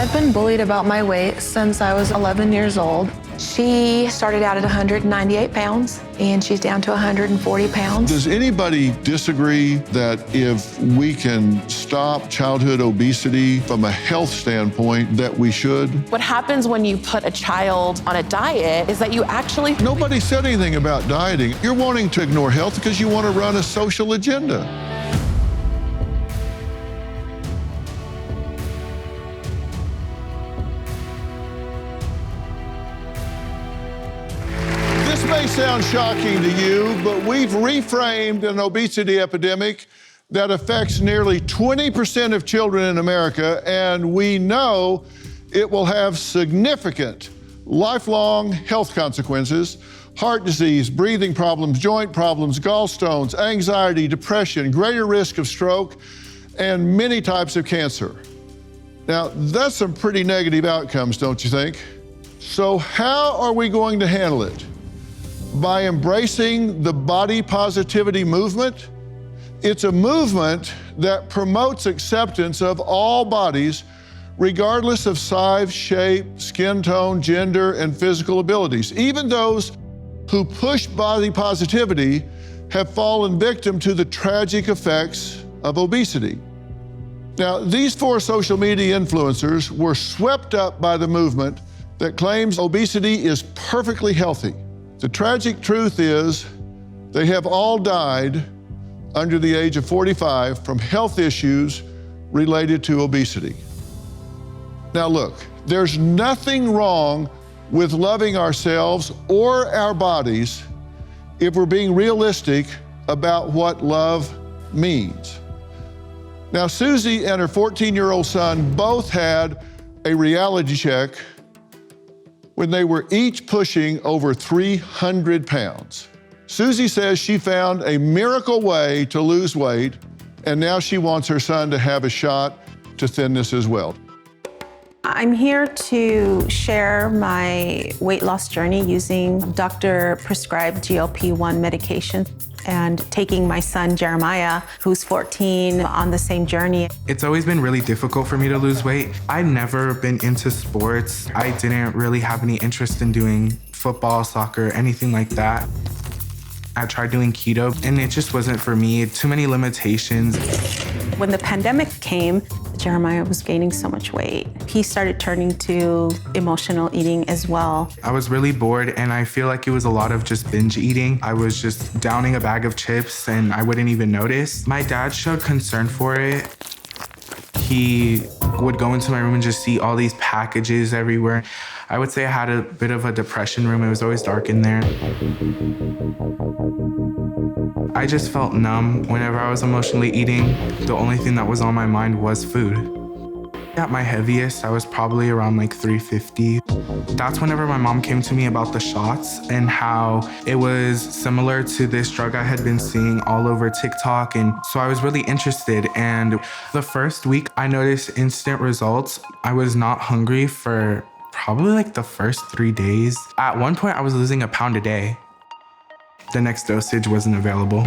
I've been bullied about my weight since I was 11 years old. She started out at 198 pounds, and she's down to 140 pounds. Does anybody disagree that if we can stop childhood obesity from a health standpoint, that we should? What happens when you put a child on a diet is that you actually... Nobody said anything about dieting. You're wanting to ignore health because you want to run a social agenda. This may sound shocking to you, but we've reframed an obesity epidemic that affects nearly 20% of children in America, and we know it will have significant lifelong health consequences: heart disease, breathing problems, joint problems, gallstones, anxiety, depression, greater risk of stroke, and many types of cancer. Now, that's some pretty negative outcomes, don't you think? So how are we going to handle it? By embracing the body positivity movement? It's a movement that promotes acceptance of all bodies, regardless of size, shape, skin tone, gender, and physical abilities. Even those who push body positivity have fallen victim to the tragic effects of obesity. Now, these 4 social media influencers were swept up by the movement that claims obesity is perfectly healthy. The tragic truth is they have all died under the age of 45 from health issues related to obesity. Now look, there's nothing wrong with loving ourselves or our bodies if we're being realistic about what love means. Now, Susie and her 14-year-old son both had a reality check when they were each pushing over 300 pounds. Susie says she found a miracle way to lose weight, and now she wants her son to have a shot to thinness as well. I'm here to share my weight loss journey using doctor-prescribed GLP-1 medication and taking my son Jeremiah, who's 14, on the same journey. It's always been really difficult for me to lose weight. I've never been into sports. I didn't really have any interest in doing football, soccer, anything like that. I tried doing keto, and it just wasn't for me. Too many limitations. When the pandemic came, Jeremiah was gaining so much weight. He started turning to emotional eating as well. I was really bored, and I feel like it was a lot of just binge eating. I was just downing a bag of chips, and I wouldn't even notice. My dad showed concern for it. He would go into my room and just see all these packages everywhere. I would say I had a bit of a depression room. It was always dark in there. I just felt numb whenever I was emotionally eating. The only thing that was on my mind was food. At my heaviest, I was probably around like 350. That's whenever my mom came to me about the shots and how it was similar to this drug I had been seeing all over TikTok. And so I was really interested. And the first week, I noticed instant results. I was not hungry for probably like the first 3 days. At one point, I was losing a pound a day. The next dosage wasn't available.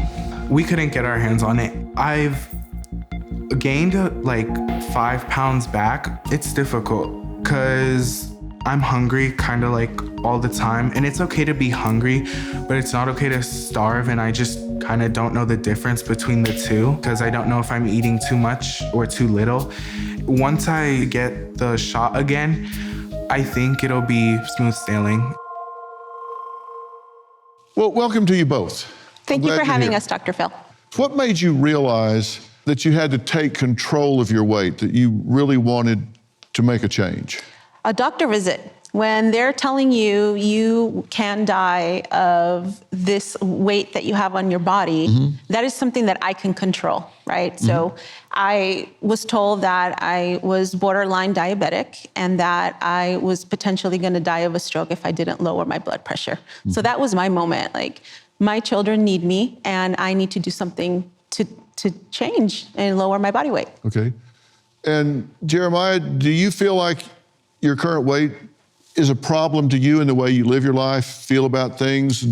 We couldn't get our hands on it. I've gained like 5 pounds back. It's difficult because I'm hungry kind of like all the time, and it's okay to be hungry, but it's not okay to starve, and I just kind of don't know the difference between the two because I don't know if I'm eating too much or too little. Once I get the shot again, I think it'll be smooth sailing. Well, welcome to you both. Thank you for having here. us, Dr. Phil. What made you realize that you had to take control of your weight, that you really wanted to make a change? A doctor visit. When they're telling you you can die of this weight that you have on your body, that is something that I can control, right? So I was told that I was borderline diabetic and that I was potentially gonna die of a stroke if I didn't lower my blood pressure. So that was my moment, like, my children need me and I need to do something to change and lower my body weight. Okay. And Jeremiah, do you feel like your current weight is a problem to you in the way you live your life, feel about things,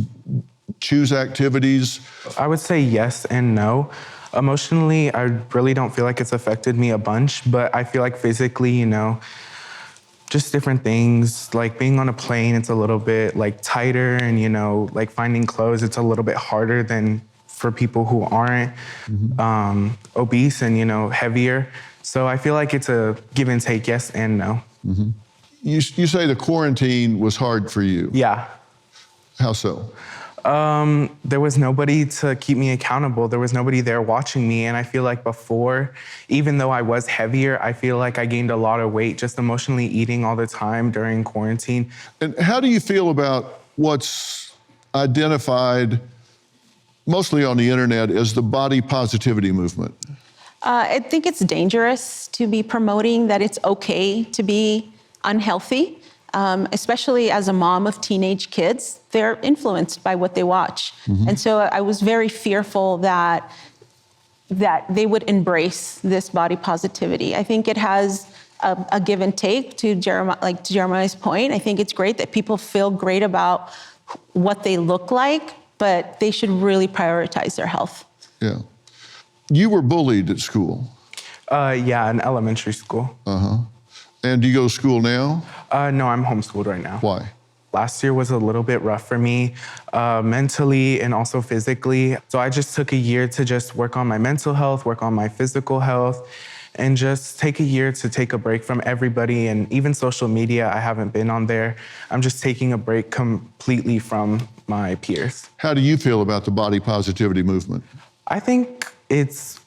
choose activities? I would say yes and no. Emotionally, I really don't feel like it's affected me a bunch, but I feel like physically, you know, just different things. Like being on a plane, it's a little bit like tighter, and like finding clothes, it's a little bit harder than for people who aren't obese and heavier. So I feel like it's a give and take, yes and no. You say the quarantine was hard for you. Yeah. How so? There was nobody to keep me accountable. There was nobody there watching me. And I feel like before, even though I was heavier, I feel like I gained a lot of weight just emotionally eating all the time during quarantine. And how do you feel about what's identified mostly on the internet as the body positivity movement? I think it's dangerous to be promoting that it's okay to be unhealthy. Especially as a mom of teenage kids, they're influenced by what they watch. And so I was very fearful that they would embrace this body positivity. I think it has a give and take to Jeremiah's point. I think it's great that people feel great about what they look like, but they should really prioritize their health. Yeah. You were bullied at school. Yeah, in elementary school. And do you go to school now? No, I'm homeschooled right now. Why? Last year was a little bit rough for me, mentally and also physically. So I just took a year to just work on my mental health, work on my physical health, and just take a year to take a break from everybody. And even social media, I haven't been on there. I'm just taking a break completely from my peers. How do you feel about the body positivity movement? I think it's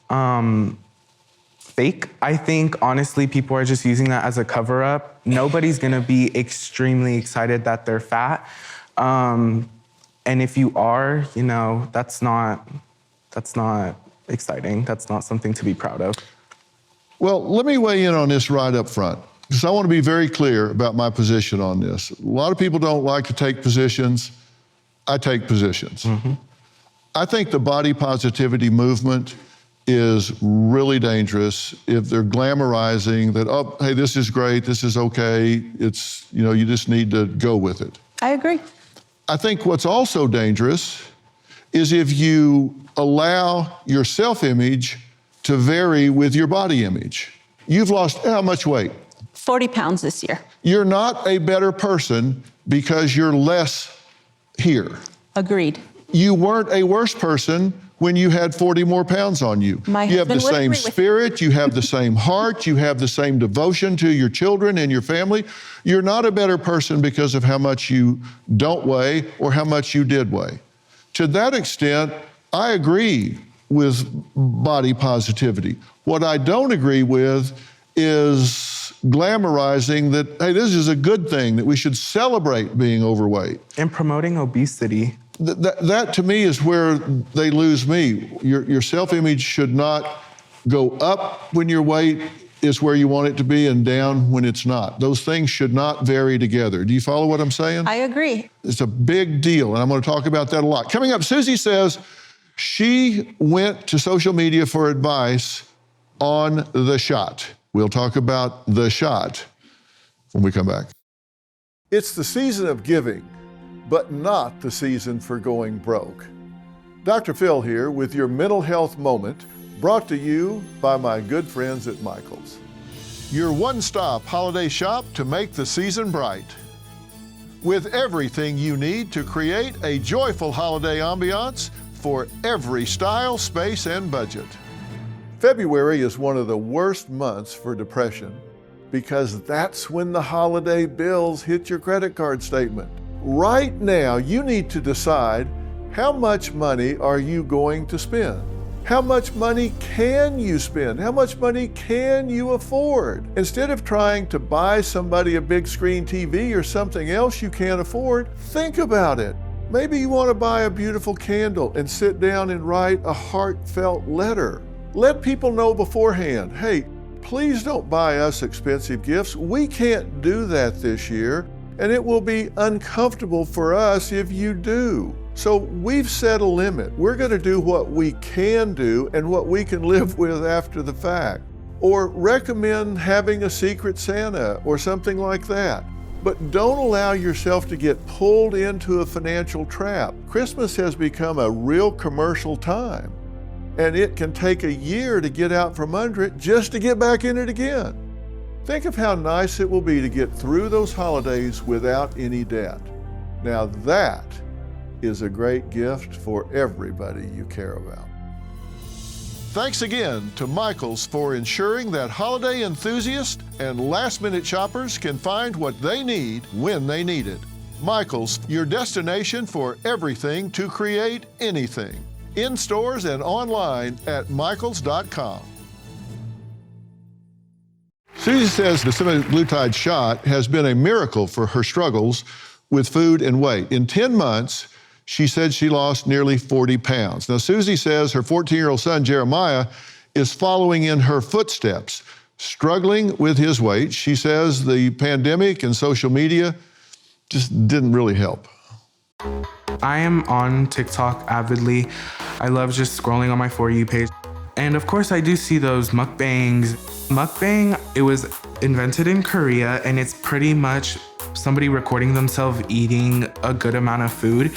fake. I think, honestly, people are just using that as a cover-up. Nobody's gonna be extremely excited that they're fat. And if you are, that's not exciting. That's not something to be proud of. Well, let me weigh in on this right up front, because I want to be very clear about my position on this. A lot of people don't like to take positions. I take positions. I think the body positivity movement is really dangerous if they're glamorizing that, oh, hey, this is great, this is okay, it's, you just need to go with it. I agree. I think what's also dangerous is if you allow your self-image to vary with your body image. You've lost how much weight? 40 pounds this year. You're not a better person because you're less here. Agreed. You weren't a worse person when you had 40 more pounds on you. You have the same spirit, you have the same heart, you have the same devotion to your children and your family. You're not a better person because of how much you don't weigh or how much you did weigh. To that extent, I agree with body positivity. What I don't agree with is glamorizing that, hey, this is a good thing, that we should celebrate being overweight. And promoting obesity. That to me is where they lose me. Your self-image should not go up when your weight is where you want it to be and down when it's not. Those things should not vary together. Do you follow what I'm saying? I agree. It's a big deal, and I'm going to talk about that a lot. Coming up, Susie says she went to social media for advice on the shot. We'll talk about the shot when we come back. It's the season of giving, but not the season for going broke. Dr. Phil here with your mental health moment, brought to you by my good friends at Michael's. Your one-stop holiday shop to make the season bright. With everything you need to create a joyful holiday ambiance for every style, space, and budget. February is one of the worst months for depression because that's when the holiday bills hit your credit card statement. Right now, you need to decide, how much money are you going to spend? How much money can you spend? How much money can you afford? Instead of trying to buy somebody a big screen TV or something else you can't afford, think about it. Maybe you want to buy a beautiful candle and sit down and write a heartfelt letter. Let people know beforehand, hey, please don't buy us expensive gifts. We can't do that this year, and it will be uncomfortable for us if you do. So we've set a limit. We're going to do what we can do and what we can live with after the fact. Or recommend having a secret Santa or something like that. But don't allow yourself to get pulled into a financial trap. Christmas has become a real commercial time, and it can take a year to get out from under it just to get back in it again. Think of how nice it will be to get through those holidays without any debt. Now that is a great gift for everybody you care about. Thanks again to Michaels for ensuring that holiday enthusiasts and last-minute shoppers can find what they need when they need it. Michaels, your destination for everything to create anything. In stores and online at michaels.com. Susie says the semaglutide shot has been a miracle for her struggles with food and weight. In 10 months, she said she lost nearly 40 pounds. Now, Susie says her 14-year-old son, Jeremiah, is following in her footsteps, struggling with his weight. She says the pandemic and social media just didn't really help. I am on TikTok avidly. I love just scrolling on my For You page. And of course I do see those mukbangs. Mukbang, it was invented in Korea, and it's pretty much somebody recording themselves eating a good amount of food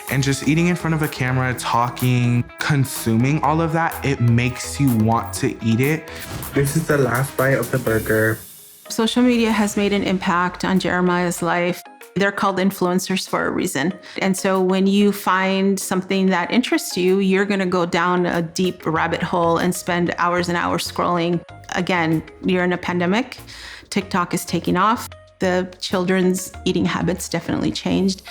and just eating in front of a camera, talking, consuming all of that. It makes you want to eat it. This is the last bite of the burger. Social media has made an impact on Jeremiah's life. They're called influencers for a reason. And so when you find something that interests you, you're gonna go down a deep rabbit hole and spend hours and hours scrolling. Again, you're in a pandemic. TikTok is taking off. The children's eating habits definitely changed.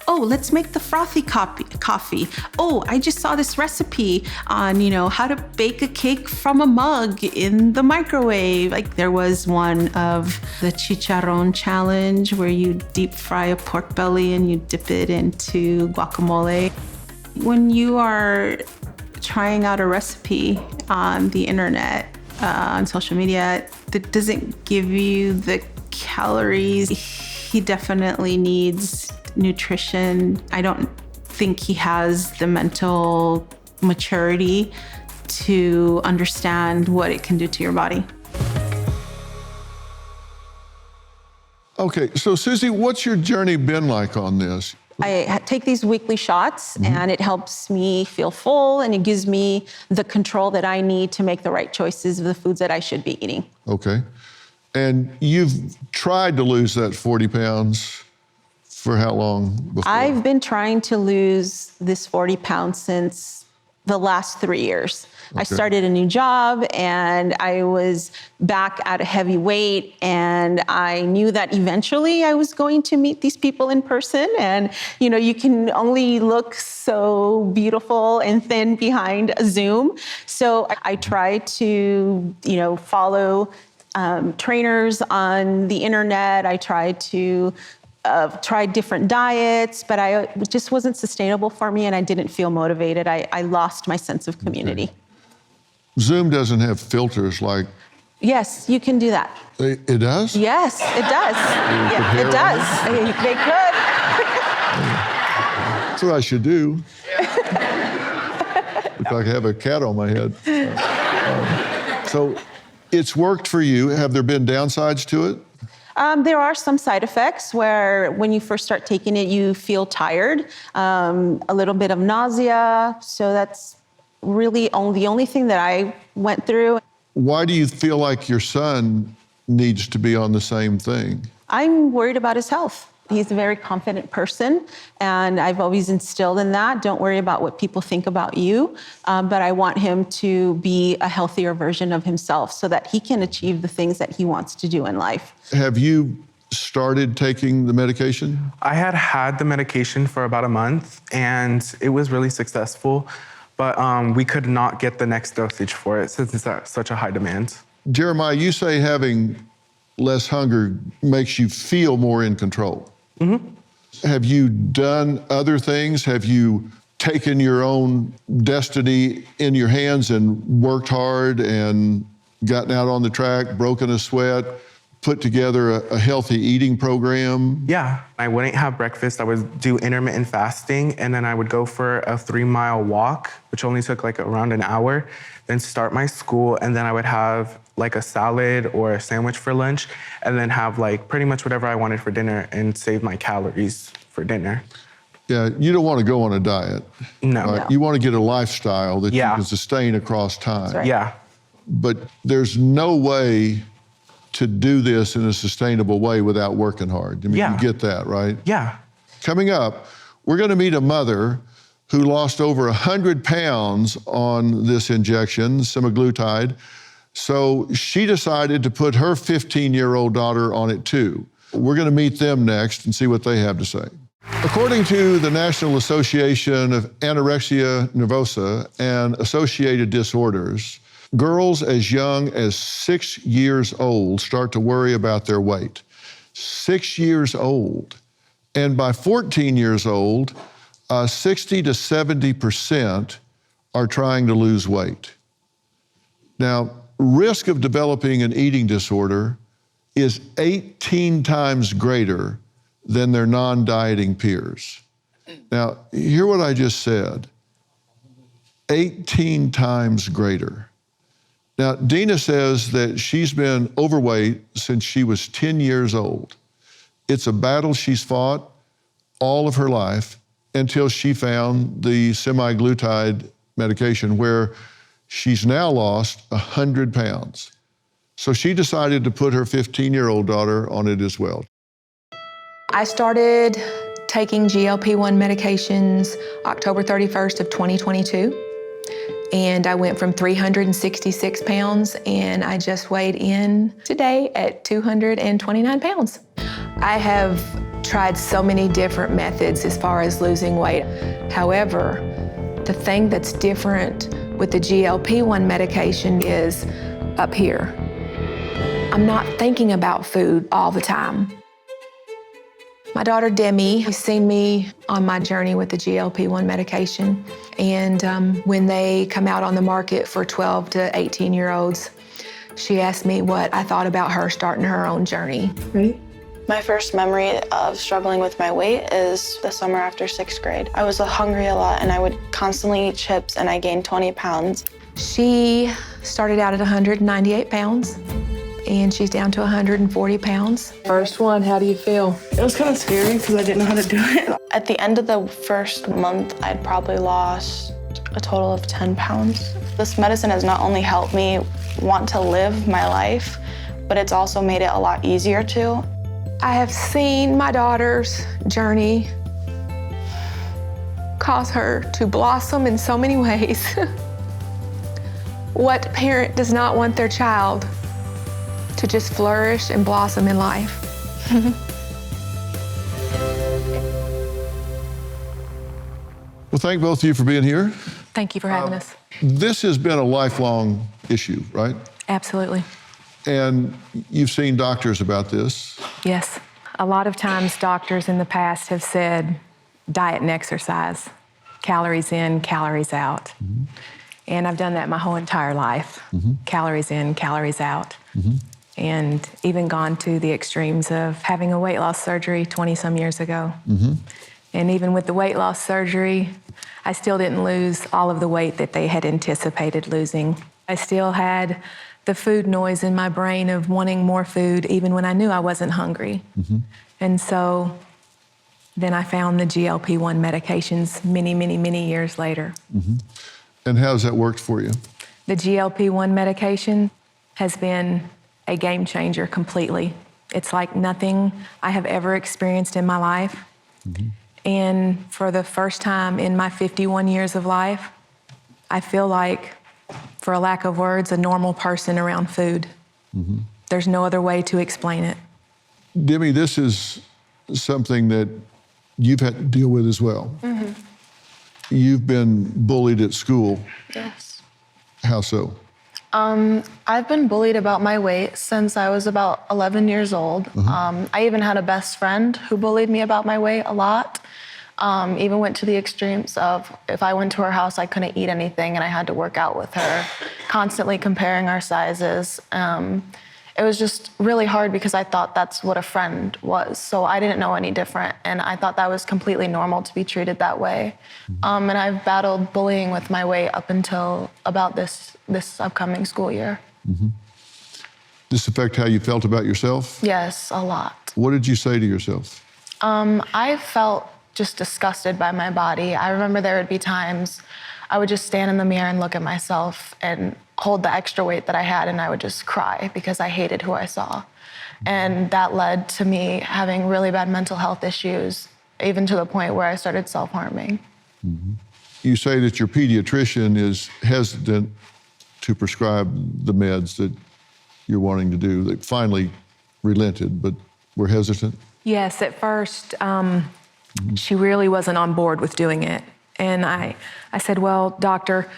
Oh, let's make the frothy coffee. Oh, I just saw this recipe on, how to bake a cake from a mug in the microwave. Like there was one of the chicharron challenge where you deep fry a pork belly and you dip it into guacamole. When you are trying out a recipe on the internet, on social media, that doesn't give you the calories. He definitely needs nutrition. I don't think he has the mental maturity to understand what it can do to your body. Okay, so Susie, what's your journey been like on this? I take these weekly shots and it helps me feel full, and it gives me the control that I need to make the right choices of the foods that I should be eating. Okay. And you've tried to lose that 40 pounds for how long before? I've been trying to lose this 40 pounds since the last 3 years. I started a new job and I was back at a heavy weight, and I knew that eventually I was going to meet these people in person. And, you can only look so beautiful and thin behind a Zoom. So I tried to, follow trainers on the internet. I tried to try different diets, but it just wasn't sustainable for me, and I didn't feel motivated. I lost my sense of community. Okay. Zoom doesn't have filters like... Yes, you can do that. It does? Yes, it does. Yeah, it does. They could. That's what I should do. Look like I have a cat on my head. So it's worked for you. Have there been downsides to it? There are some side effects where when you first start taking it, you feel tired, a little bit of nausea. So that's really the only thing that I went through. Why do you feel like your son needs to be on the same thing? I'm worried about his health. He's a very confident person, and I've always instilled in that. Don't worry about what people think about you, but I want him to be a healthier version of himself so that he can achieve the things that he wants to do in life. Have you started taking the medication? I had the medication for about a month, and it was really successful, but we could not get the next dosage for it since it's at such a high demand. Jeremiah, you say having less hunger makes you feel more in control. Mm-hmm. Have you done other things? Have you taken your own destiny in your hands and worked hard and gotten out on the track, broken a sweat, put together a healthy eating program? Yeah, I wouldn't have breakfast. I would do intermittent fasting, and then I would go for a 3-mile walk, which only took like around an hour, then start my school, and then I would have like a salad or a sandwich for lunch, and then have like pretty much whatever I wanted for dinner and save my calories for dinner. Yeah, you don't want to go on a diet. No. Right? No. You want to get a lifestyle that you can sustain across time. That's right. Yeah. But there's no way to do this in a sustainable way without working hard. I mean, Yeah. you get that, right? Yeah. Coming up, we're going to meet a mother who lost over 100 pounds on this injection, semaglutide. So she decided to put her 15-year-old daughter on it too. We're going to meet them next and see what they have to say. According to the National Association of Anorexia Nervosa and Associated Disorders, girls as young as 6 years old start to worry about their weight. 6 years old. And by 14 years old, 60 to 70% are trying to lose weight. Now, risk of developing an eating disorder is 18 times greater than their non-dieting peers. Now, hear what I just said. 18 times greater. Now, Dena says that she's been overweight since she was 10 years old. It's a battle she's fought all of her life until she found the semaglutide medication, where she's now lost 100 pounds. So she decided to put her 15-year-old daughter on it as well. I started taking GLP-1 medications October 31st of 2022. And I went from 366 pounds, and I just weighed in today at 229 pounds. I have tried so many different methods as far as losing weight. However, the thing that's different with the GLP-1 medication is up here. I'm not thinking about food all the time. My daughter Demi has seen me on my journey with the GLP-1 medication. And when they come out on the market for 12 to 18-year-olds, she asked me what I thought about her starting her own journey. Right. My first memory of struggling with my weight is the summer after 6th grade. I was hungry a lot, and I would constantly eat chips, and I gained 20 pounds. She started out at 198 pounds, and she's down to 140 pounds. First one, how do you feel? It was kind of scary because I didn't know how to do it. At the end of the first month, I'd probably lost a total of 10 pounds. This medicine has not only helped me want to live my life, but it's also made it a lot easier to. I have seen my daughter's journey cause her to blossom in so many ways. What parent does not want their child to just flourish and blossom in life? Well, thank both of you for being here. Thank you for having us. This has been a lifelong issue, right? Absolutely. And you've seen doctors about this. Yes. A lot of times doctors in the past have said diet and exercise, calories in, calories out. Mm-hmm. And I've done that my whole entire life. Mm-hmm. Calories in, calories out. Mm-hmm. And even gone to the extremes of having a weight loss surgery 20-some years ago. Mm-hmm. And even with the weight loss surgery, I still didn't lose all of the weight that they had anticipated losing. I still had the food noise in my brain of wanting more food even when I knew I wasn't hungry. Mm-hmm. And so then I found the GLP-1 medications many years later. Mm-hmm. And how's that worked for you? The GLP-1 medication has been a game changer completely. It's like nothing I have ever experienced in my life. Mm-hmm. And for the first time in my 51 years of life, I feel like, for a lack of words, a normal person around food. Mm-hmm. There's no other way to explain it. Demi, this is something that you've had to deal with as well. Mm-hmm. You've been bullied at school. Yes. How so? I've been bullied about my weight since I was about 11 years old. I even had a best friend who bullied me about my weight a lot. Even went to the extremes of if I went to her house, I couldn't eat anything and I had to work out with her, constantly comparing our sizes. It was just really hard because I thought that's what a friend was. So I didn't know any different. And I thought that was completely normal to be treated that way. And I've battled bullying with my weight up until about this upcoming school year. Mm-hmm. This affect how you felt about yourself? Yes, a lot. What did you say to yourself? I felt just disgusted by my body. I remember there would be times I would just stand in the mirror and look at myself and hold the extra weight that I had, and I would just cry because I hated who I saw. And that led to me having really bad mental health issues, even to the point where I started self-harming. You say that your pediatrician is hesitant to prescribe the meds that you're wanting to do. They finally relented, but were hesitant? Yes, at first, she really wasn't on board with doing it. And I said, well, doctor,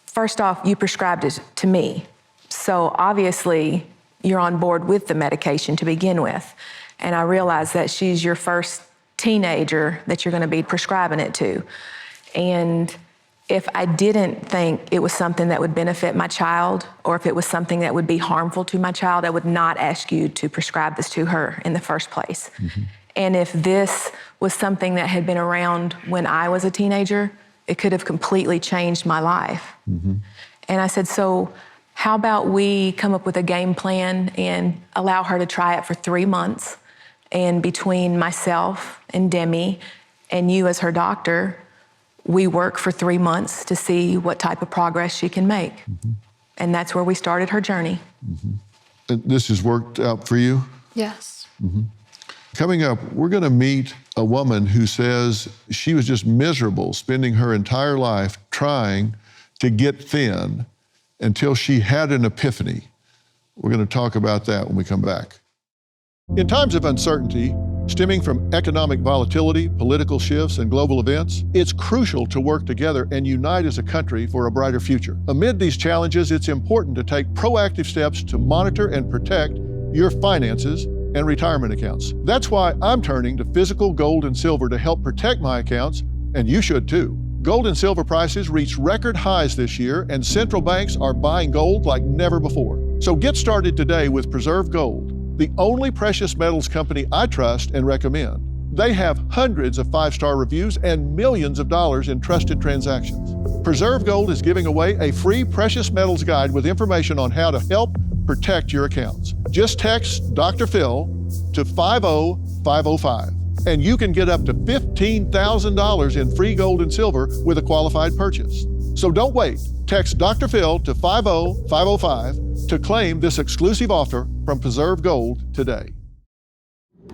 first off, you prescribed it to me. So obviously, you're on board with the medication to begin with. And I realized that she's your first teenager that you're going to be prescribing it to. And if I didn't think it was something that would benefit my child, or if it was something that would be harmful to my child, I would not ask you to prescribe this to her in the first place. And if this was something that had been around when I was a teenager, it could have completely changed my life. And I said, so how about we come up with a game plan and allow her to try it for 3 months? And between myself and Demi and you as her doctor, we work for 3 months to see what type of progress she can make. And that's where we started her journey. And this has worked out for you? Yes. Coming up, we're going to meet a woman who says she was just miserable spending her entire life trying to get thin until she had an epiphany. We're going to talk about that when we come back. In times of uncertainty, stemming from economic volatility, political shifts, and global events, it's crucial to work together and unite as a country for a brighter future. Amid these challenges, it's important to take proactive steps to monitor and protect your finances and retirement accounts. That's why I'm turning to physical gold and silver to help protect my accounts, and you should too. Gold and silver prices reached record highs this year, and central banks are buying gold like never before. So get started today with Preserve Gold, the only precious metals company I trust and recommend. They have hundreds of 5-star reviews and millions of dollars in trusted transactions. Preserve Gold is giving away a free precious metals guide with information on how to help protect your accounts. Just text Dr. Phil to 50505, and you can get up to $15,000 in free gold and silver with a qualified purchase. So don't wait. Text Dr. Phil to 50505 to claim this exclusive offer from Preserve Gold today.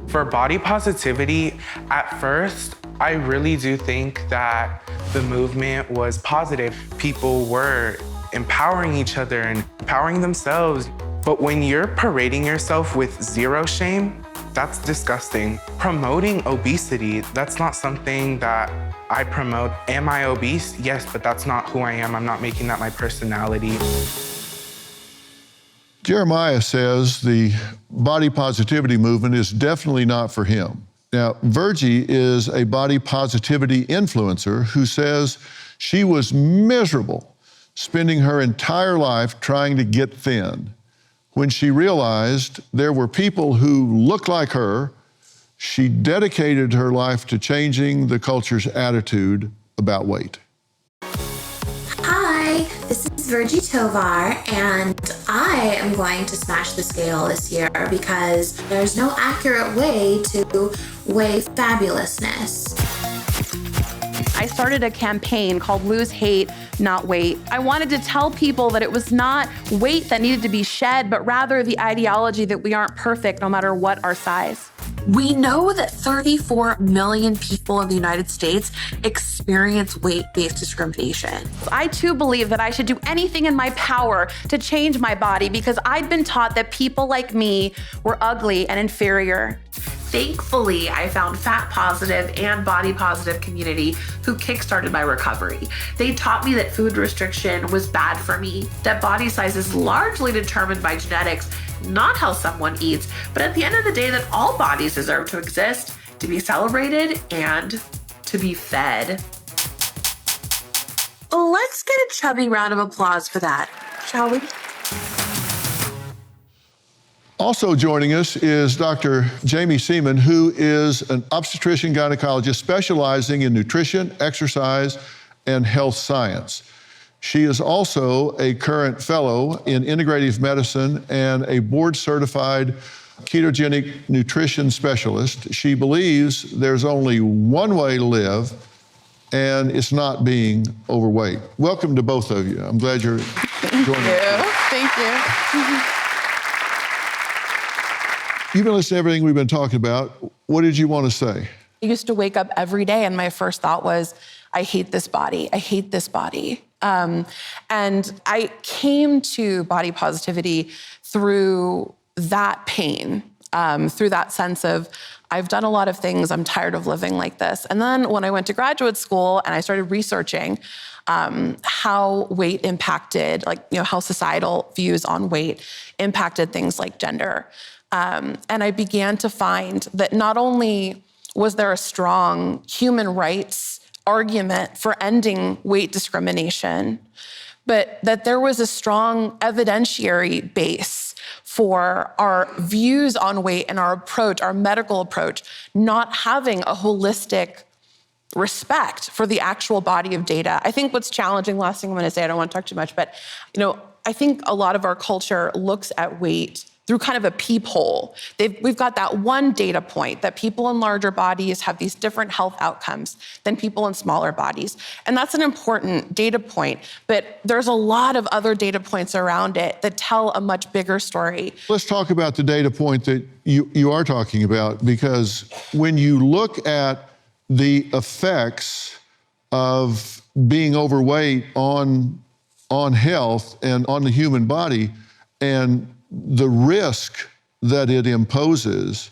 For body positivity, at first, I really do think that the movement was positive. People were empowering each other and empowering themselves. But when you're parading yourself with zero shame, that's disgusting. Promoting obesity, that's not something that I promote. Am I obese? Yes, but that's not who I am. I'm not making that my personality. Jeremiah says the body positivity movement is definitely not for him. Now, Virgie is a body positivity influencer who says she was miserable spending her entire life trying to get thin. When she realized there were people who looked like her, she dedicated her life to changing the culture's attitude about weight. Hi, this is Virgie Tovar, and I am going to smash the scale this year because there's no accurate way to weigh fabulousness. I started a campaign called Lose Hate, Not Weight. I wanted to tell people that it was not weight that needed to be shed, but rather the ideology that we aren't perfect no matter what our size. We know that 34 million people in the United States experience weight-based discrimination. I too believe that I should do anything in my power to change my body because I'd been taught that people like me were ugly and inferior. Thankfully, I found fat positive and body positive community who kickstarted my recovery. They taught me that food restriction was bad for me, that body size is largely determined by genetics, not how someone eats, but at the end of the day that all bodies deserve to exist, to be celebrated, and to be fed. Let's get a chubby round of applause for that, shall we? Also joining us is Dr. Jamie Seaman, who is an obstetrician gynecologist specializing in nutrition, exercise, and health science. She is also a current fellow in integrative medicine and a board-certified ketogenic nutrition specialist. She believes there's only one way to live, and it's not being overweight. Welcome to both of you. I'm glad you're joining us. Thank you. You've been listening to everything we've been talking about. What did you want to say? I used to wake up every day and my first thought was, I hate this body. I hate this body. And I came to body positivity through that pain, through that sense of, I've done a lot of things, I'm tired of living like this. And then when I went to graduate school and I started researching how weight impacted, how societal views on weight impacted things like gender. And I began to find that not only was there a strong human rights argument for ending weight discrimination, but that there was a strong evidentiary base for our views on weight and our approach, our medical approach, not having a holistic respect for the actual body of data. I think what's challenging, last thing I'm gonna say, I don't wanna talk too much, but I think a lot of our culture looks at weight through kind of a peephole. We've got that one data point that people in larger bodies have these different health outcomes than people in smaller bodies. And that's an important data point, but there's a lot of other data points around it that tell a much bigger story. Let's talk about the data point that you are talking about, because when you look at the effects of being overweight on health and on the human body, and the risk that it imposes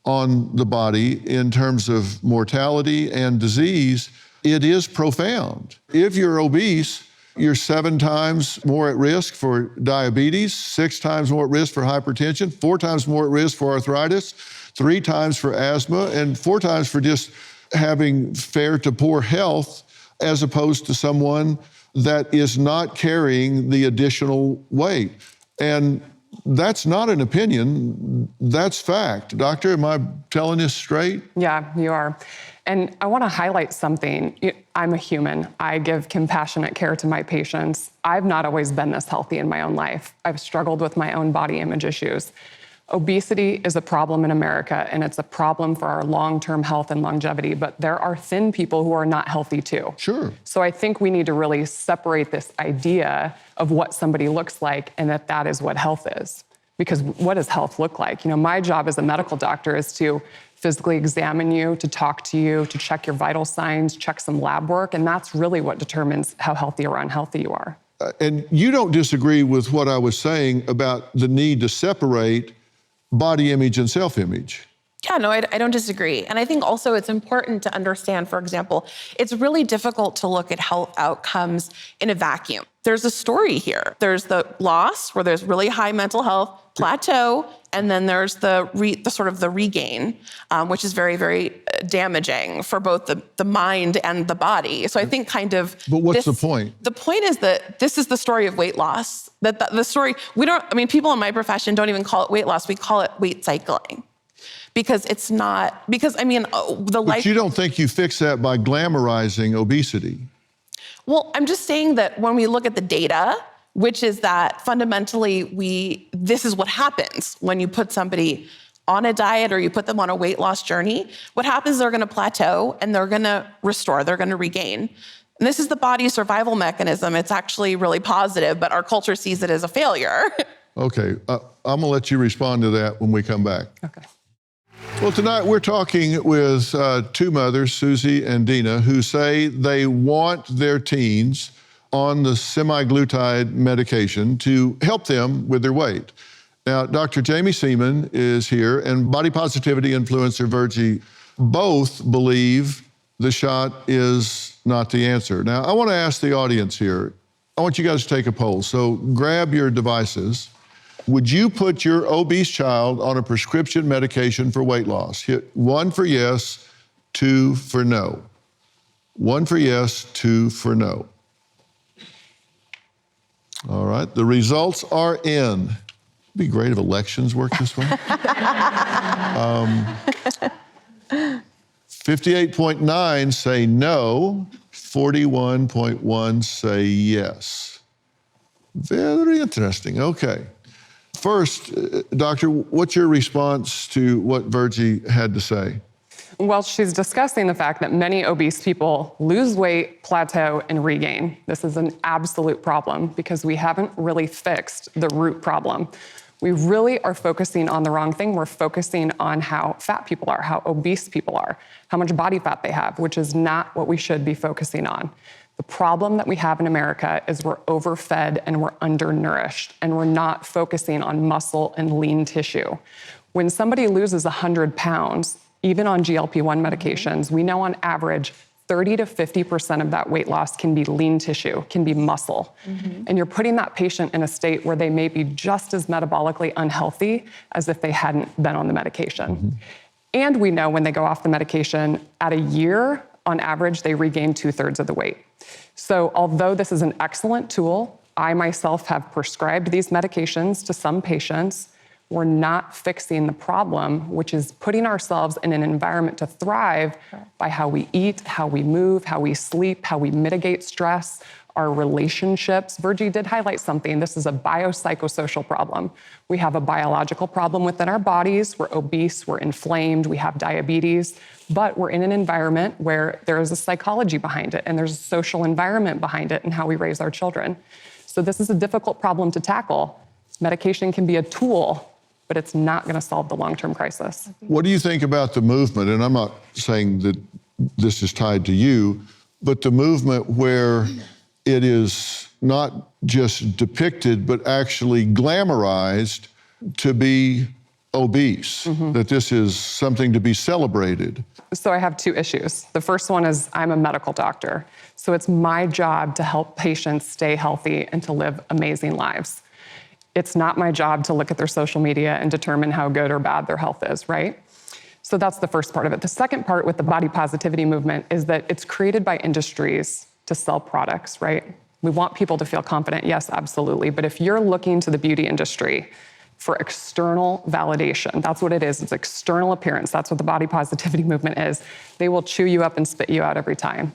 on the body in terms of mortality and disease, it is profound. If you're obese, you're 7 times more at risk for diabetes, 6 times more at risk for hypertension, 4 times more at risk for arthritis, 3 times for asthma, and 4 times for just having fair to poor health, as opposed to someone that is not carrying the additional weight. And that's not an opinion, that's fact. Doctor, am I telling this straight? Yeah, you are. And I want to highlight something. I'm a human. I give compassionate care to my patients. I've not always been this healthy in my own life. I've struggled with my own body image issues. Obesity is a problem in America, and it's a problem for our long-term health and longevity, but there are thin people who are not healthy too. Sure. So I think we need to really separate this idea of what somebody looks like and that is what health is. Because what does health look like? My job as a medical doctor is to physically examine you, to talk to you, to check your vital signs, check some lab work, and that's really what determines how healthy or unhealthy you are. And you don't disagree with what I was saying about the need to separate body image and self-image. Yeah, no, I don't disagree. And I think also it's important to understand, for example, it's really difficult to look at health outcomes in a vacuum. There's a story here. There's the loss, where there's really high mental health, plateau, and then there's the sort of the regain, which is very, very damaging for both the mind and the body. So I think kind of— But what's the point? The point is that this is the story of weight loss. That the story, people in my profession don't even call it weight loss, we call it weight cycling. Because it's not, the life— But you don't think you fix that by glamorizing obesity? Well, I'm just saying that when we look at the data, which is that fundamentally this is what happens when you put somebody on a diet or you put them on a weight loss journey. What happens is they're gonna plateau and they're gonna restore, they're gonna regain. And this is the body's survival mechanism. It's actually really positive, but our culture sees it as a failure. Okay, I'm gonna let you respond to that when we come back. Okay. Well, tonight we're talking with 2 mothers, Susie and Dena, who say they want their teens on the semaglutide medication to help them with their weight. Now, Dr. Jamie Seaman is here, and body positivity influencer Virgie both believe the shot is not the answer. Now, I want to ask the audience here, I want you guys to take a poll. So grab your devices. Would you put your obese child on a prescription medication for weight loss? Hit 1 for yes, 2 for no. 1 for yes, 2 for no. All right, the results are in. It'd be great if elections worked this way. 58.9 say no, 41.1 say yes. Very interesting, okay. First, doctor, what's your response to what Virgie had to say? Well, she's discussing the fact that many obese people lose weight, plateau, and regain. This is an absolute problem because we haven't really fixed the root problem. We really are focusing on the wrong thing. We're focusing on how fat people are, how obese people are, how much body fat they have, which is not what we should be focusing on. The problem that we have in America is we're overfed and we're undernourished, and we're not focusing on muscle and lean tissue. When somebody loses 100 pounds, even on GLP-1 medications, we know on average 30 to 50% of that weight loss can be lean tissue, can be muscle. And you're putting that patient in a state where they may be just as metabolically unhealthy as if they hadn't been on the medication. And we know when they go off the medication, at a year, on average, they regain 2/3 of the weight. So although this is an excellent tool, I myself have prescribed these medications to some patients, we're not fixing the problem, which is putting ourselves in an environment to thrive by how we eat, how we move, how we sleep, how we mitigate stress, our relationships. Virgie did highlight something. This is a biopsychosocial problem. We have a biological problem within our bodies. We're obese, we're inflamed, we have diabetes, but we're in an environment where there is a psychology behind it and there's a social environment behind it and how we raise our children. So this is a difficult problem to tackle. Medication can be a tool, but it's not going to solve the long-term crisis. What do you think about the movement? And I'm not saying that this is tied to you, but the movement where it is not just depicted, but actually glamorized to be obese, that this is something to be celebrated. So I have two issues. The first one is I'm a medical doctor. So it's my job to help patients stay healthy and to live amazing lives. It's not my job to look at their social media and determine how good or bad their health is, right? So that's the first part of it. The second part with the body positivity movement is that it's created by industries to sell products, right? We want people to feel confident, yes, absolutely. But if you're looking to the beauty industry for external validation, that's what it is, it's external appearance, that's what the body positivity movement is. They will chew you up and spit you out every time.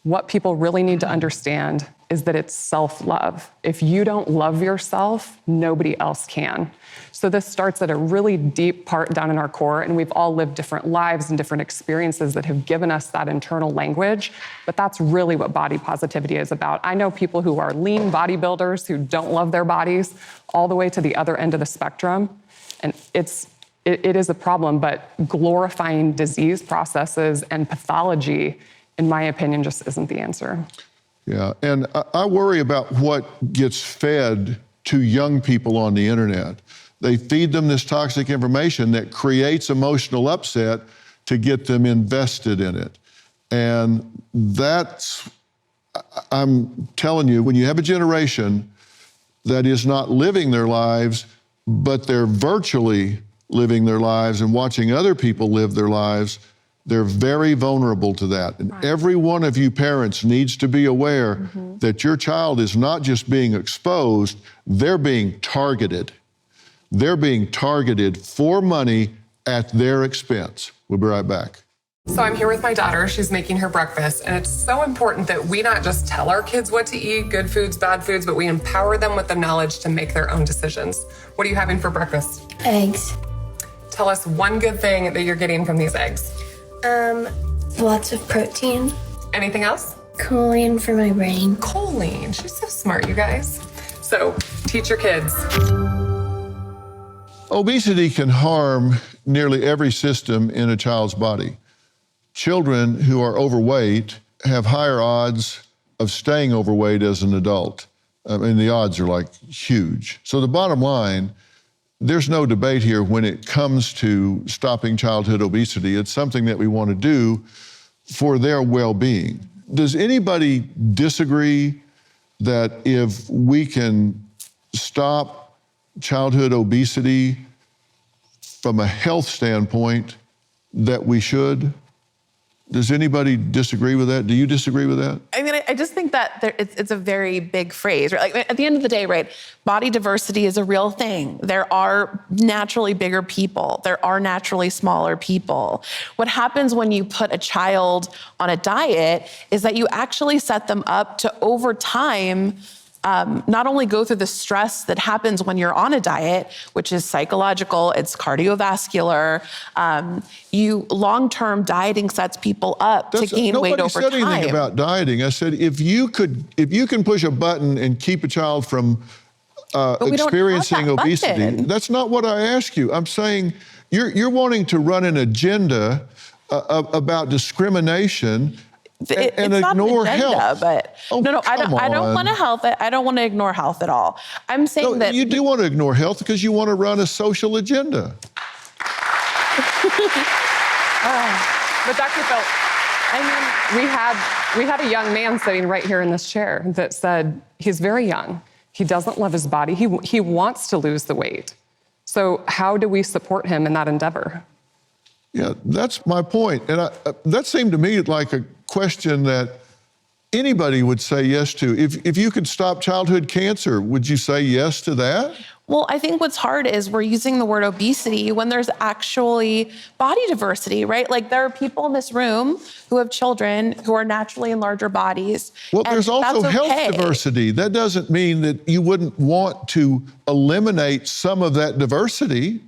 What people really need to understand is that it's self-love. If you don't love yourself, nobody else can. So this starts at a really deep part down in our core, and we've all lived different lives and different experiences that have given us that internal language, but that's really what body positivity is about. I know people who are lean bodybuilders who don't love their bodies, all the way to the other end of the spectrum, and it is a problem, but glorifying disease processes and pathology, in my opinion, just isn't the answer. Yeah, and I worry about what gets fed to young people on the internet. They feed them this toxic information that creates emotional upset to get them invested in it. And that's, I'm telling you, when you have a generation that is not living their lives, but they're virtually living their lives and watching other people live their lives, they're very vulnerable to that. And every one of you parents needs to be aware that your child is not just being exposed, they're being targeted. They're being targeted for money at their expense. We'll be right back. So I'm here with my daughter. She's making her breakfast, and it's so important that we not just tell our kids what to eat, good foods, bad foods, but we empower them with the knowledge to make their own decisions. What are you having for breakfast? Eggs. Tell us one good thing that you're getting from these eggs. Lots of protein. Anything else? Choline for my brain. Choline. She's so smart, you guys. So teach your kids. Obesity can harm nearly every system in a child's body. Children who are overweight have higher odds of staying overweight as an adult. I mean, the odds are like huge. So the bottom line, there's no debate here when it comes to stopping childhood obesity. It's something that we want to do for their well-being. Does anybody disagree that if we can stop childhood obesity from a health standpoint, that we should? Does anybody disagree with that? Do you disagree with that? I mean, I just think that it's a very big phrase, right? Like, at the end of the day, right, body diversity is a real thing. There are naturally bigger people. There are naturally smaller people. What happens when you put a child on a diet is that you actually set them up to, over time, not only go through the stress that happens when you're on a diet, which is psychological, it's cardiovascular. Long-term dieting sets people up to gain weight over time. Nobody said anything about dieting. I said if you can push a button and keep a child from experiencing obesity, that's not what I asked you. I'm saying you're wanting to run an agenda about discrimination. And it's ignore not an agenda, health. But no, I don't want to health. I don't want to ignore health at all. I'm saying that you do want to ignore health because you want to run a social agenda. But Dr. Phil, I mean, we had a young man sitting right here in this chair that said he's very young. He doesn't love his body. He wants to lose the weight. So how do we support him in that endeavor? Yeah, that's my point. And that seemed to me like a question that anybody would say yes to. If you could stop childhood cancer, would you say yes to that? Well, I think what's hard is we're using the word obesity when there's actually body diversity, right? Like there are people in this room who have children who are naturally in larger bodies. Well, there's also health diversity. That doesn't mean that you wouldn't want to eliminate some of that diversity.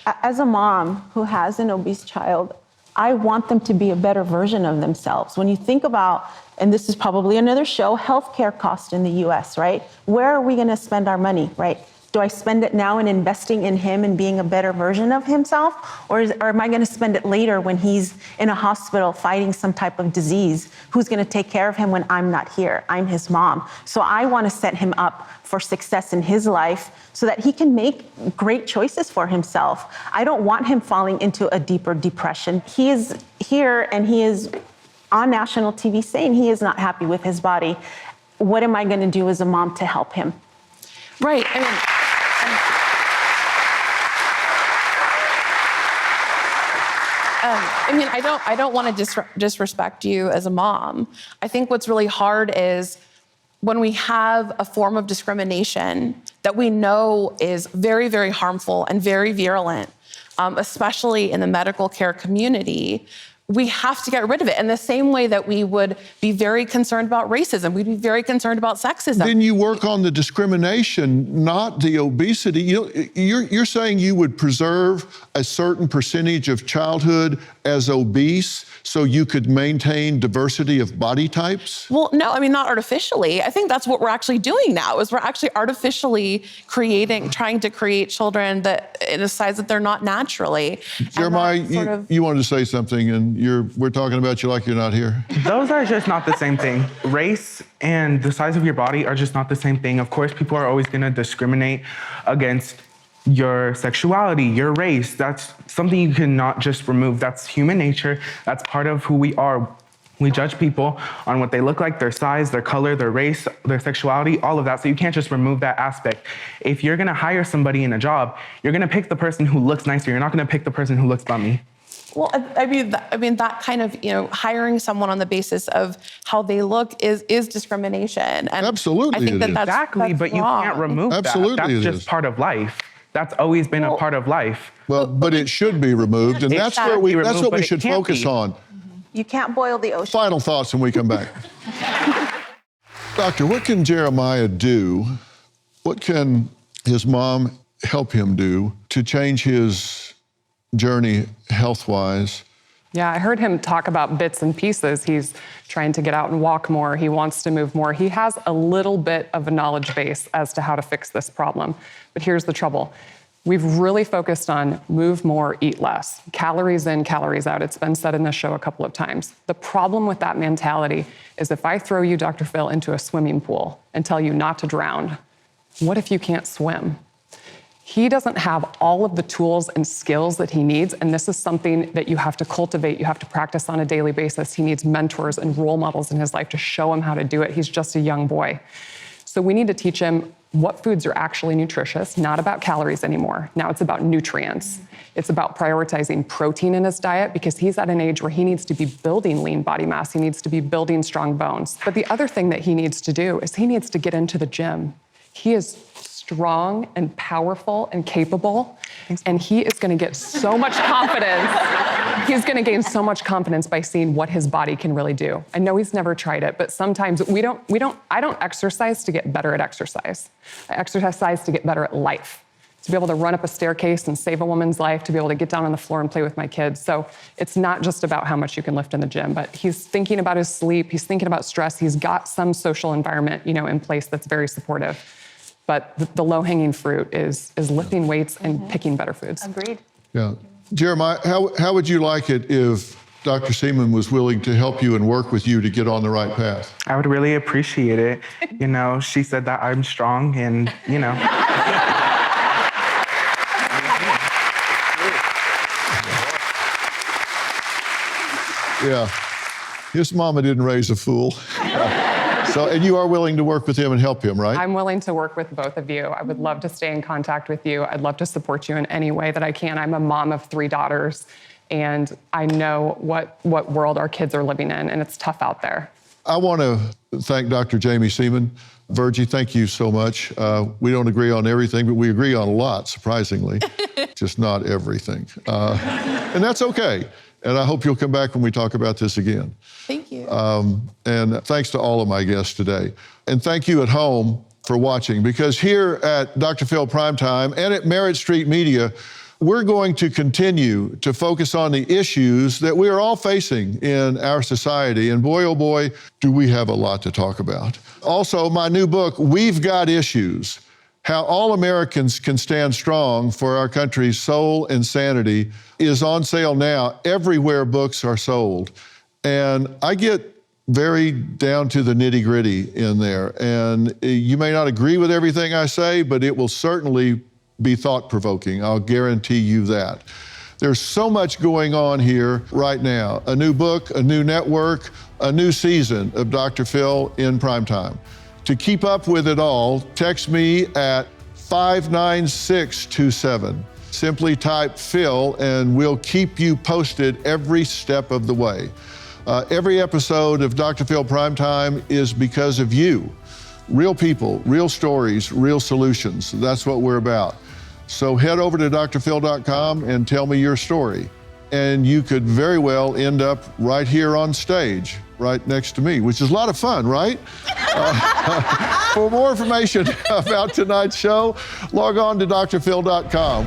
As a mom who has an obese child, I want them to be a better version of themselves. When you think about, and this is probably another show, healthcare cost in the US, right? Where are we gonna spend our money, right? Do I spend it now in investing in him and being a better version of himself? Or am I gonna spend it later when he's in a hospital fighting some type of disease? Who's gonna take care of him when I'm not here? I'm his mom. So I wanna set him up for success in his life so that he can make great choices for himself. I don't want him falling into a deeper depression. He is here and he is on national TV saying he is not happy with his body. What am I gonna do as a mom to help him? Right, I don't want to disrespect you as a mom. I think what's really hard is when we have a form of discrimination that we know is very, very harmful and very virulent, especially in the medical care community, we have to get rid of it. In the same way that we would be very concerned about racism, we'd be very concerned about sexism. Then you work on the discrimination, not the obesity. You're saying you would preserve a certain percentage of childhood as obese so you could maintain diversity of body types? Well, no, I mean, not artificially. I think that's what we're actually doing now, is we're actually artificially trying to create children that in a size that they're not naturally. Jeremiah, you wanted to say something, and we're talking about you like you're not here. Those are just not the same thing. Race and the size of your body are just not the same thing. Of course, people are always gonna discriminate against your sexuality, your race. That's something you cannot just remove. That's human nature. That's part of who we are. We judge people on what they look like, their size, their color, their race, their sexuality, all of that. So you can't just remove that aspect. If you're gonna hire somebody in a job, you're gonna pick the person who looks nicer. You're not gonna pick the person who looks bummy. Well, I mean that kind of, hiring someone on the basis of how they look is discrimination. And absolutely, I think that's exactly, but you can't remove that. That's just part of life. That's always been a part of life. Well, but it should be removed, and that's what we should focus on. You can't boil the ocean. Final thoughts when we come back. Doctor, what can Jeremiah do? What can his mom help him do to change his journey health-wise? Yeah, I heard him talk about bits and pieces. He's trying to get out and walk more. He wants to move more. He has a little bit of a knowledge base as to how to fix this problem. But here's the trouble. We've really focused on move more, eat less. Calories in, calories out. It's been said in this show a couple of times. The problem with that mentality is if I throw you, Dr. Phil, into a swimming pool and tell you not to drown, what if you can't swim? He doesn't have all of the tools and skills that he needs, and this is something that you have to cultivate, you have to practice on a daily basis. He needs mentors and role models in his life to show him how to do it. He's just a young boy. So we need to teach him what foods are actually nutritious, not about calories anymore. Now it's about nutrients. It's about prioritizing protein in his diet because he's at an age where he needs to be building lean body mass. He needs to be building strong bones. But the other thing that he needs to do is he needs to get into the gym. He is strong and powerful and capable, and he is going to get so much confidence. he's going to gain so much confidence by seeing what his body can really do. I know he's never tried it, but sometimes I don't exercise to get better at exercise. I exercise to get better at life. To be able to run up a staircase and save a woman's life, to be able to get down on the floor and play with my kids. So it's not just about how much you can lift in the gym, but he's thinking about his sleep, he's thinking about stress, he's got some social environment, in place that's very supportive. But the low-hanging fruit is lifting weights and picking better foods. Agreed. Yeah. Jeremiah, how would you like it if Dr. Seaman was willing to help you and work with you to get on the right path? I would really appreciate it. She said that I'm strong and, Yeah, his mama didn't raise a fool. And you are willing to work with him and help him, right? I'm willing to work with both of you. I would love to stay in contact with you. I'd love to support you in any way that I can. I'm a mom of 3 daughters, and I know what world our kids are living in, and it's tough out there. I want to thank Dr. Jamie Seaman. Virgie, thank you so much. We don't agree on everything, but we agree on a lot, surprisingly. Just not everything. And that's okay. And I hope you'll come back when we talk about this again. Thank you. And thanks to all of my guests today. And thank you at home for watching, because here at Dr. Phil Primetime and at Merritt Street Media, we're going to continue to focus on the issues that we are all facing in our society. And boy, oh boy, do we have a lot to talk about. Also, my new book, We've Got Issues: How All Americans Can Stand Strong for Our Country's Soul and Sanity, is on sale now everywhere books are sold. And I get very down to the nitty-gritty in there. And you may not agree with everything I say, but it will certainly be thought-provoking. I'll guarantee you that. There's so much going on here right now. A new book, a new network, a new season of Dr. Phil in Primetime. To keep up with it all, text me at 59627. Simply type Phil and we'll keep you posted every step of the way. Every episode of Dr. Phil Primetime is because of you. Real people, real stories, real solutions. That's what we're about. So head over to drphil.com and tell me your story. And you could very well end up right here on stage, right next to me, which is a lot of fun, right? For more information about tonight's show, log on to drphil.com.